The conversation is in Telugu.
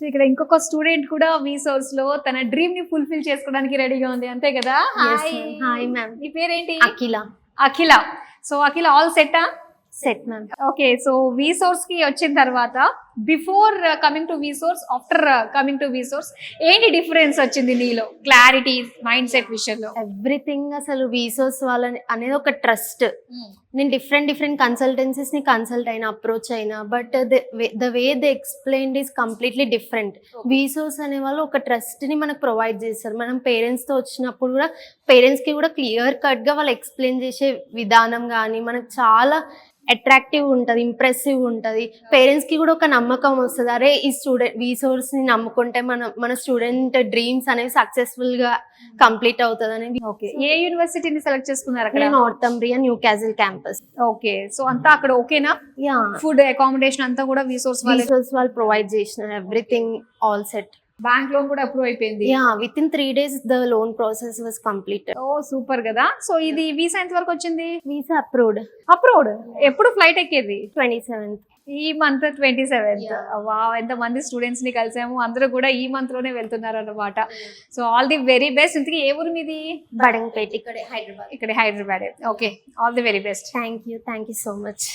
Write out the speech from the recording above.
సో ఇక్కడ ఇంకొక స్టూడెంట్ కూడా మీ సోర్స్ లో తన డ్రీమ్ ని ఫుల్ఫిల్ చేసుకోవడానికి రెడీగా ఉంది, అంతే కదా? Hi ma'am. మీ పేరేంటి? అఖిల. అఖిల. సో అఖిల ఆల్ సెట్టా? Set ma'am. Okay, so V source కి వచ్చిన తర్వాత before coming to V source, after coming to V source ఏంటి డిఫరెన్స్ వచ్చింది నీలో, క్లారిటీ మైండ్ సెట్ విషయంలో? ఎవ్రీథింగ్ అసలు వీసోస్ వాళ్ళని అనేది ఒక ట్రస్ట్. నేను డిఫరెంట్ కన్సల్టెన్సీస్ ని కన్సల్ట్ అయినా, అప్రోచ్ అయినా, but the way they explained is completely different. వీసోస్ అనే వాళ్ళు ఒక ట్రస్ట్ ని మనకు ప్రొవైడ్ చేస్తారు. మనం పేరెంట్స్ తో వచ్చినప్పుడు కూడా పేరెంట్స్ కి కూడా క్లియర్ కట్ గా వాళ్ళు ఎక్స్ప్లెయిన్ చేసే విధానం కానీ మనకు చాలా అట్రాక్టివ్ ఉంటుంది, ఇంప్రెసివ్ ఉంటుంది. పేరెంట్స్ కి కూడా ఒక నమ్మకం వస్తుంది, అరే ఈ స్టూడెంట్ వీసోర్స్ ని నమ్ముకుంటే మన స్టూడెంట్ డ్రీమ్స్ అనేవి సక్సెస్ఫుల్ గా కంప్లీట్ అవుతుంది అనేది. ఓకే, ఏ యూనివర్సిటీని సెలెక్ట్ చేసుకున్నారు అక్కడ? Northumbria Newcastle campus. Okay, so అంతా అక్కడ ఓకేనా? యా, ఫుడ్ అకామిడేషన్ అంతా కూడా వీసోర్స్ వాళ్ళు ప్రొవైడ్ చేసినారు, everything all set. Bank loan కూడా అప్రూవ్ అయిపోయింది? Yeah, within 3 days the loan process was completed. Oh super కదా. సో ఇది వీసా ఎంత వరకు వచ్చింది? Visa approved. అప్రూవ్డ్. ఎప్పుడు ఫ్లైట్ ఎక్కేది? 27th. ఈ మంత్ 27th. వావ్, ఎంత మంది స్టూడెంట్స్ ని కలిసాము, అందరూ కూడా ఈ మంత్ లోనే వెళ్తున్నారు అన్నమాట. So all the very best. ఇంతకీ ఏ ఊరు మీది? బడంగపేట, ఇక్కడే హైదరాబాద్. ఇక్కడ Hyderabad. Okay, all the very best. Thank you so much.